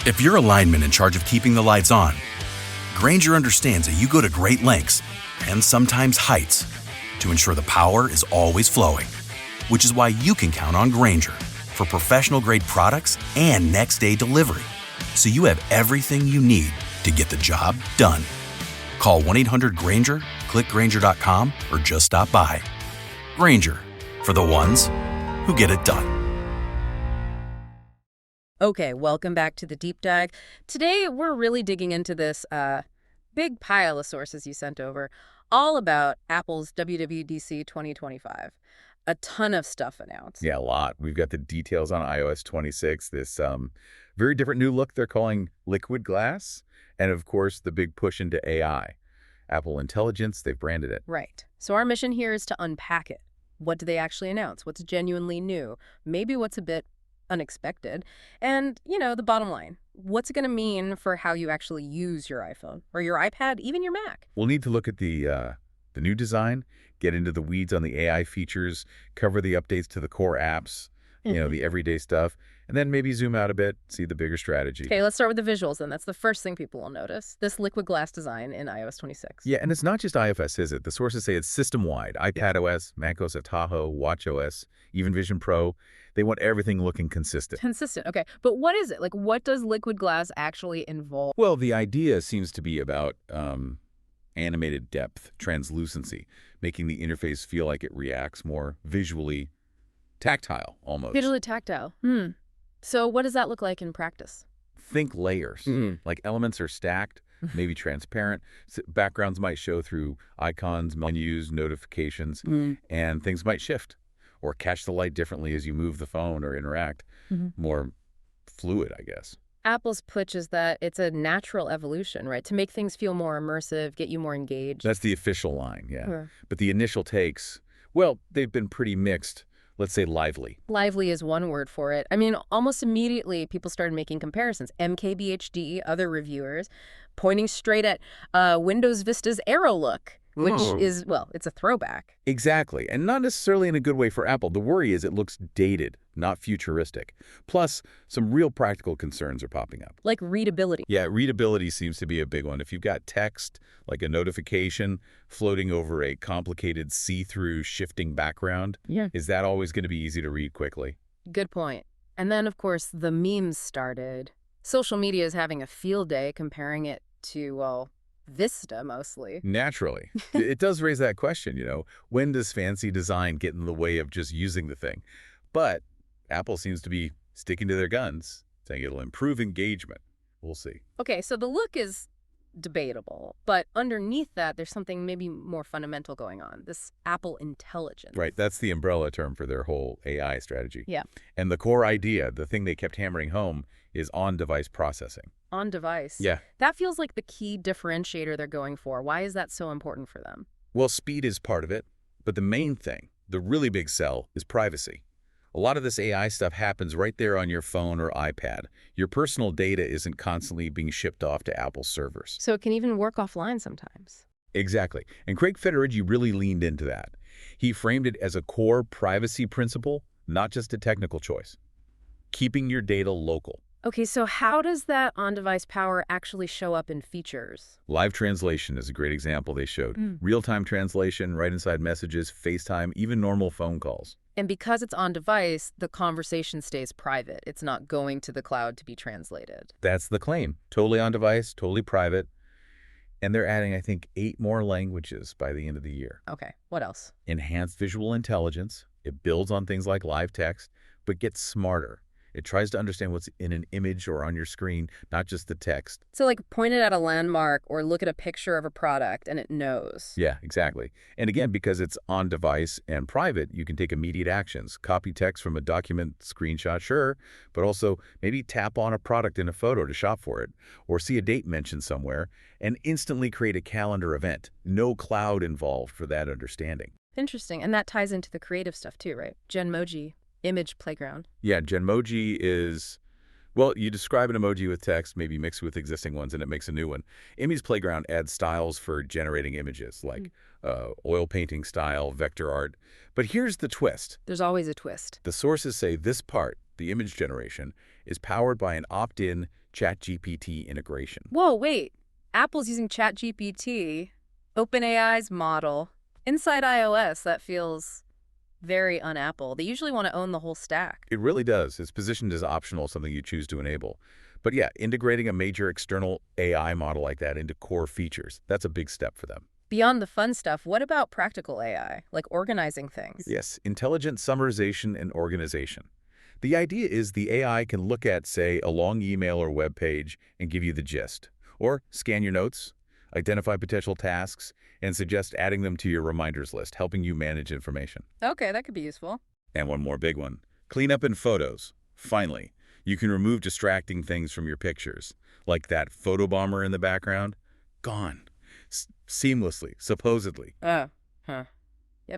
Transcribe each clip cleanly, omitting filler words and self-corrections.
If you're a lineman in charge of keeping the lights on, Grainger understands that you go to great lengths and sometimes heights to ensure the power is always flowing, which is why you can count on Grainger for professional-grade products and next-day delivery, so you have everything you need to get the job done. Call 1-800-GRAINGER, click Grainger.com, or just stop by. Grainger, for the ones who get it done. Okay, welcome back to the deep dive. Today, we're really digging into this big pile of sources you sent over, all about Apple's WWDC 2025. A ton of stuff announced. Yeah, a lot. We've got the details on iOS 26, this very different new look they're calling liquid glass, and of course, the big push into AI. Apple Intelligence, they've branded it. Right. So our mission here is to unpack it. What do they actually announce? What's genuinely new? Maybe what's a bit unexpected? And, the bottom line, what's it going to mean for how you actually use your iPhone or your iPad, even your Mac? We'll need to look at the new design, get into the weeds on the AI features, cover the updates to the core apps, the everyday stuff, and then maybe zoom out a bit, see the bigger strategy. Okay, let's start with the visuals, then. That's the first thing people will notice, this liquid glass design in iOS 26. Yeah, and it's not just iOS, is it? The sources say it's system-wide. iPadOS, macOS Tahoe, watchOS, even Vision Pro. They want everything looking consistent. Consistent, okay. But what is it? Like, what does liquid glass actually involve? Well, the idea seems to be about animated depth, translucency, making the interface feel like it reacts more visually tactile, almost. Visually tactile. So what does that look like in practice? Think layers. Like elements are stacked, maybe transparent. Backgrounds might show through icons, menus, notifications, and things might shift or catch the light differently as you move the phone or interact. More fluid, I guess. Apple's pitch is that it's a natural evolution, right? To make things feel more immersive, get you more engaged. That's the official line, yeah. But the initial takes, well, they've been pretty mixed. Let's say lively. Lively is one word for it. I mean, almost immediately, people started making comparisons. MKBHD, other reviewers, pointing straight at Windows Vista's Arrow look, which is, well, it's a throwback. Exactly, and not necessarily in a good way for Apple. The worry is it looks dated, not futuristic. Plus, some real practical concerns are popping up. Like readability. Yeah, readability seems to be a big one. If you've got text, like a notification, floating over a complicated see-through shifting background, is that always going to be easy to read quickly? Good point. And then, of course, the memes started. Social media is having a field day comparing it to, well, Vista, mostly. Naturally. It does raise that question, when does fancy design get in the way of just using the thing? But Apple seems to be sticking to their guns, saying it'll improve engagement. We'll see. Okay, so the look is debatable, but underneath that, there's something maybe more fundamental going on, this Apple Intelligence. Right, that's the umbrella term for their whole AI strategy. Yeah. And the core idea, the thing they kept hammering home, is on-device processing. On-device? Yeah. That feels like the key differentiator they're going for. Why is that so important for them? Well, speed is part of it, but the main thing, the really big sell, is privacy. A lot of this AI stuff happens right there on your phone or iPad. Your personal data isn't constantly being shipped off to Apple servers. So it can even work offline sometimes. Exactly. And Craig Federighi really leaned into that. He framed it as a core privacy principle, not just a technical choice. Keeping your data local. Okay, so how does that on-device power actually show up in features? Live translation is a great example they showed. Real-time translation, right inside messages, FaceTime, even normal phone calls. And because it's on-device, the conversation stays private. It's not going to the cloud to be translated. That's the claim. Totally on-device, totally private. And they're adding, I think, 8 more languages by the end of the year. Okay, what else? Enhanced visual intelligence. It builds on things like live text, but gets smarter. It tries to understand what's in an image or on your screen, not just the text. So like point it at a landmark or look at a picture of a product and it knows. Yeah, exactly. And again, because it's on device and private, you can take immediate actions. Copy text from a document screenshot, sure, but also maybe tap on a product in a photo to shop for it, or see a date mentioned somewhere, and instantly create a calendar event. No cloud involved for that understanding. Interesting. And that ties into the creative stuff too, right? Genmoji. Image playground. Yeah, Genmoji is, well, you describe an emoji with text, maybe mixed with existing ones, and it makes a new one. Image Playground adds styles for generating images, like oil painting style, vector art. But here's the twist. There's always a twist. The sources say this part, the image generation, is powered by an opt-in ChatGPT integration. Whoa, wait. Apple's using ChatGPT, OpenAI's model, inside iOS. That feels very un-Apple. They usually want to own the whole stack. It really does. It's positioned as optional, something you choose to enable. But yeah, integrating a major external AI model like that into core features, that's a big step for them. Beyond the fun stuff, what about practical AI, like organizing things? Yes, intelligent summarization and organization. The idea is the AI can look at, say, a long email or web page and give you the gist. Or scan your notes, identify potential tasks, and suggest adding them to your reminders list, helping you manage information. Okay, that could be useful. And one more big one, clean up in photos. Finally, you can remove distracting things from your pictures, like that photo bomber in the background. Gone. Seamlessly, supposedly. Yeah,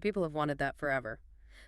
people have wanted that forever.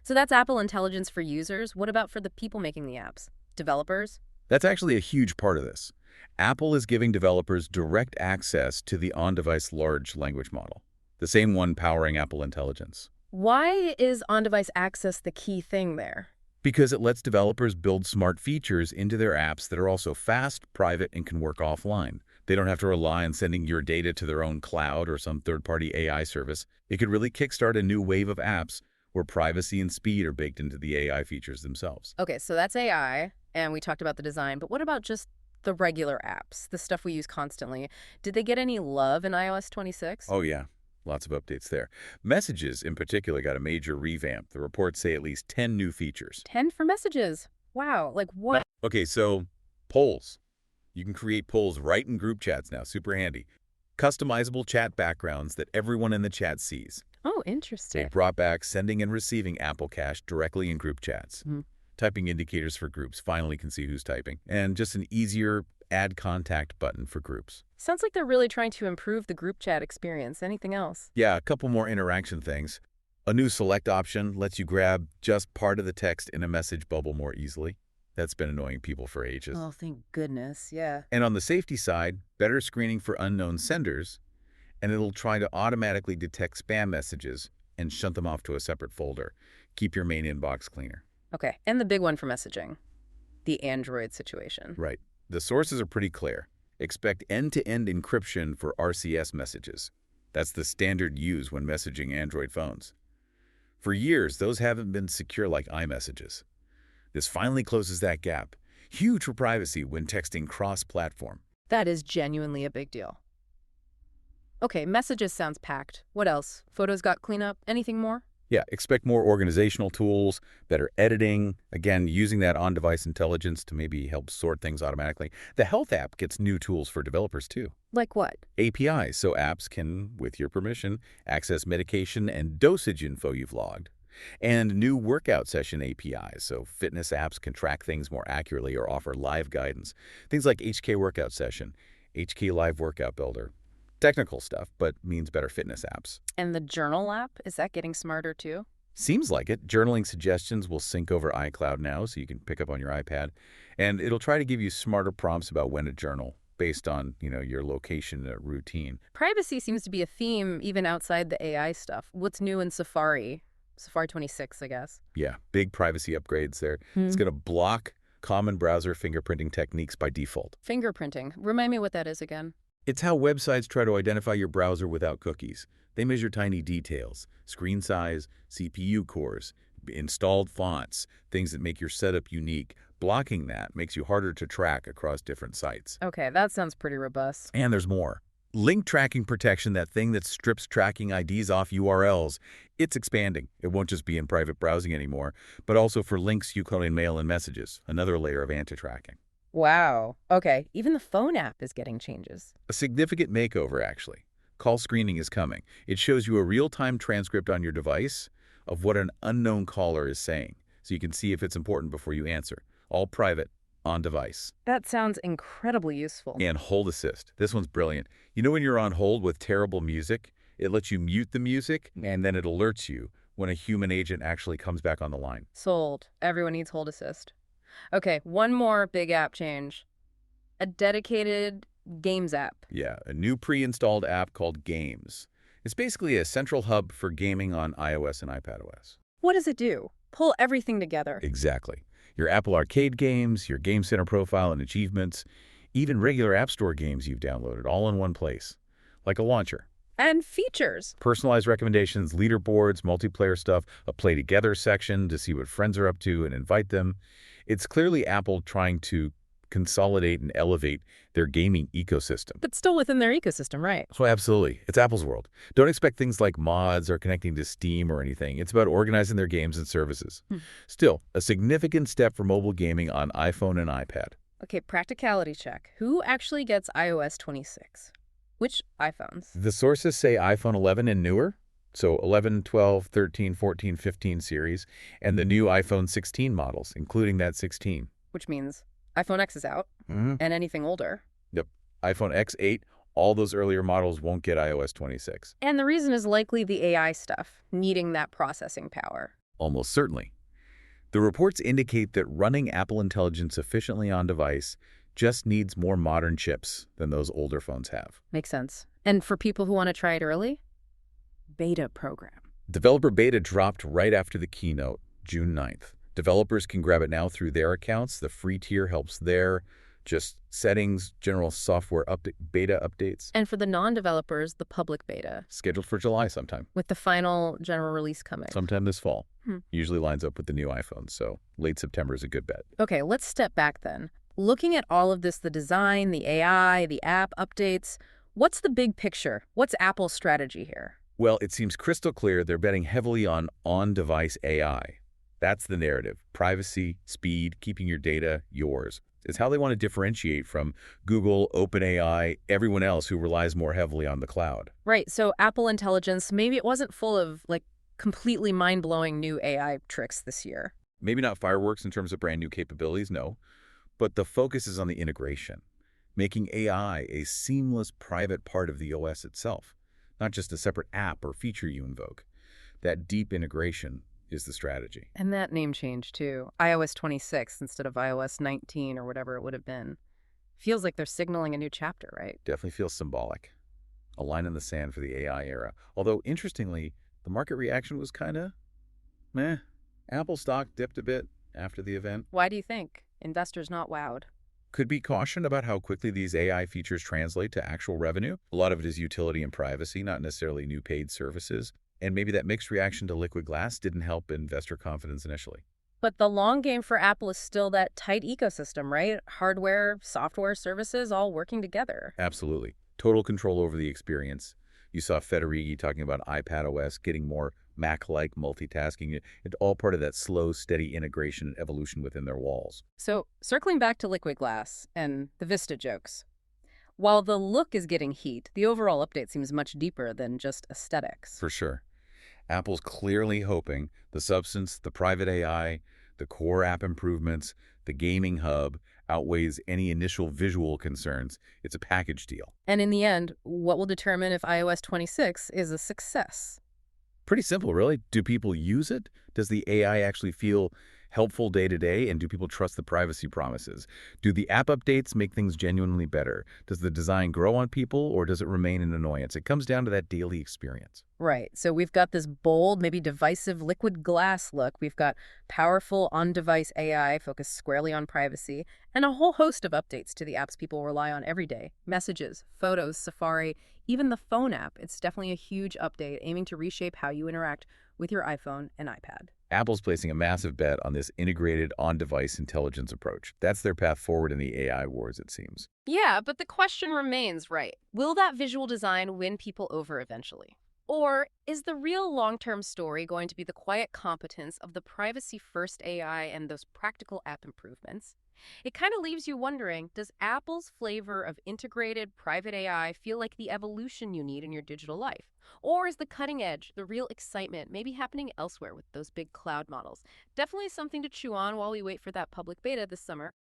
So that's Apple Intelligence for users. What about for the people making the apps? Developers? That's actually a huge part of this. Apple is giving developers direct access to the on-device large language model, the same one powering Apple Intelligence. Why is on-device access the key thing there? Because it lets developers build smart features into their apps that are also fast, private, and can work offline. They don't have to rely on sending your data to their own cloud or some third-party AI service. It could really kickstart a new wave of apps where privacy and speed are baked into the AI features themselves. Okay, so that's AI, and we talked about the design, but what about just the regular apps, the stuff we use constantly? Did they get any love in iOS 26? Oh yeah, lots of updates there. Messages, in particular, got a major revamp. The reports say at least 10 new features. 10 for messages. Wow, like what? Okay, so polls. You can create polls right in group chats now, super handy. Customizable chat backgrounds that everyone in the chat sees. Oh, They interesting. brought back sending and receiving Apple Cash directly in group chats. Typing indicators for groups finally can see who's typing. And just an easier add contact button for groups. Sounds like they're really trying to improve the group chat experience. Anything else? Yeah, a couple more interaction things. A new select option lets you grab just part of the text in a message bubble more easily. That's been annoying people for ages. Oh, thank goodness, yeah. And on the safety side, better screening for unknown senders, and it'll try to automatically detect spam messages and shunt them off to a separate folder. Keep your main inbox cleaner. Okay, and the big one for messaging, the Android situation. Right. The sources are pretty clear. Expect end-to-end encryption for RCS messages. That's the standard used when messaging Android phones. For years, those haven't been secure like iMessages. This finally closes that gap. Huge for privacy when texting cross-platform. That is genuinely a big deal. Okay, messages sounds packed. What else? Photos got cleanup? Anything more? Yeah, expect more organizational tools, better editing, again, using that on-device intelligence to maybe help sort things automatically. The Health app gets new tools for developers too. Like what? APIs, so apps can, with your permission, access medication and dosage info you've logged. And new workout session APIs, so fitness apps can track things more accurately or offer live guidance. Things like HK Workout Session, HK Live Workout Builder. Technical stuff, but means better fitness apps. And the Journal app, is that getting smarter too? Seems like it. Journaling suggestions will sync over iCloud now, so you can pick up on your iPad. And it'll try to give you smarter prompts about when to journal based on, your location and routine. Privacy seems to be a theme even outside the AI stuff. What's new in Safari? Safari 26, I guess. Yeah, big privacy upgrades there. It's going to block common browser fingerprinting techniques by default. Fingerprinting. Remind me what that is again. It's how websites try to identify your browser without cookies. They measure tiny details, screen size, CPU cores, installed fonts, things that make your setup unique. Blocking that makes you harder to track across different sites. Okay, that sounds pretty robust. And there's more. Link tracking protection, that thing that strips tracking IDs off URLs, it's expanding. It won't just be in private browsing anymore, but also for links you code in mail and messages, another layer of anti-tracking. Wow. Okay, even the phone app is getting changes. A significant makeover, actually. Call screening is coming. It shows you a real-time transcript on your device of what an unknown caller is saying, so you can see if it's important before you answer. All private, on device. That sounds incredibly useful. And hold assist. This one's brilliant. You know when you're on hold with terrible music? It lets you mute the music, and then it alerts you when a human agent actually comes back on the line. Sold. Everyone needs hold assist. Okay, one more big app change. A dedicated Games app. Yeah, a new pre-installed app called Games. It's basically a central hub for gaming on iOS and iPadOS. What does it do? Pull everything together. Exactly. Your Apple Arcade games, your Game Center profile and achievements, even regular App Store games you've downloaded, all in one place. Like a launcher. And features. Personalized recommendations, leaderboards, multiplayer stuff, a play together section to see what friends are up to and invite them. It's clearly Apple trying to consolidate and elevate their gaming ecosystem. But still within their ecosystem, right? So absolutely. It's Apple's world. Don't expect things like mods or connecting to Steam or anything. It's about organizing their games and services. Still, a significant step for mobile gaming on iPhone and iPad. Okay, practicality check. Who actually gets iOS 26? Which iPhones? The sources say iPhone 11 and newer, so 11, 12, 13, 14, 15 series, and the new iPhone 16 models, including that 16. Which means iPhone X is out, and anything older. Yep. iPhone X8, all those earlier models won't get iOS 26. And the reason is likely the AI stuff, needing that processing power. Almost certainly. The reports indicate that running Apple Intelligence efficiently on device just needs more modern chips than those older phones have. Makes sense. And for people who want to try it early? Beta program. Developer beta dropped right after the keynote, June 9th. Developers can grab it now through their accounts. The free tier helps there. Just settings, general software beta updates. And for the non-developers, the public beta. Scheduled for July sometime. With the final general release coming. Sometime this fall. Usually lines up with the new iPhone, so late September is a good bet. Okay, let's step back then. Looking at all of this, the design, the AI, the app updates, what's the big picture? What's Apple's strategy here? Well, it seems crystal clear they're betting heavily on on-device AI. That's the narrative. Privacy, speed, keeping your data yours. It's how they want to differentiate from Google, OpenAI, everyone else who relies more heavily on the cloud. Right, so Apple Intelligence, maybe it wasn't full of, completely mind-blowing new AI tricks this year. Maybe not fireworks in terms of brand new capabilities, no. But the focus is on the integration, making AI a seamless private part of the OS itself, not just a separate app or feature you invoke. That deep integration is the strategy. And that name change, too. iOS 26 instead of iOS 19 or whatever it would have been. Feels like they're signaling a new chapter, right? Definitely feels symbolic. A line in the sand for the AI era. Although, interestingly, the market reaction was kind of meh. Apple stock dipped a bit after the event. Why do you think? Investors not wowed. Could be caution about how quickly these AI features translate to actual revenue. A lot of it is utility and privacy, not necessarily new paid services. And maybe that mixed reaction to liquid glass didn't help investor confidence initially. But the long game for Apple is still that tight ecosystem, right? Hardware, software, services, all working together. Absolutely. Total control over the experience. You saw Federighi talking about iPadOS getting more Mac-like multitasking. It's all part of that slow, steady integration and evolution within their walls. So, circling back to liquid glass and the Vista jokes. While the look is getting heat, the overall update seems much deeper than just aesthetics. For sure. Apple's clearly hoping the substance, the private AI, the core app improvements, the gaming hub outweighs any initial visual concerns. It's a package deal. And in the end, what will determine if iOS 26 is a success? Pretty simple, really. Do people use it? Does the AI actually feel helpful day to day? And do people trust the privacy promises? Do the app updates make things genuinely better? Does the design grow on people or does it remain an annoyance? It comes down to that daily experience. Right. So we've got this bold, maybe divisive liquid glass look. We've got powerful on-device AI focused squarely on privacy, and a whole host of updates to the apps people rely on every day. Messages, photos, Safari, even the phone app. It's definitely a huge update aiming to reshape how you interact with your iPhone and iPad. Apple's placing a massive bet on this integrated on-device intelligence approach. That's their path forward in the AI wars, it seems. Yeah, but the question remains, right? Will that visual design win people over eventually? Or is the real long-term story going to be the quiet competence of the privacy-first AI and those practical app improvements? It kind of leaves you wondering, does Apple's flavor of integrated private AI feel like the evolution you need in your digital life? Or is the cutting edge, the real excitement, maybe happening elsewhere with those big cloud models? Definitely something to chew on while we wait for that public beta this summer.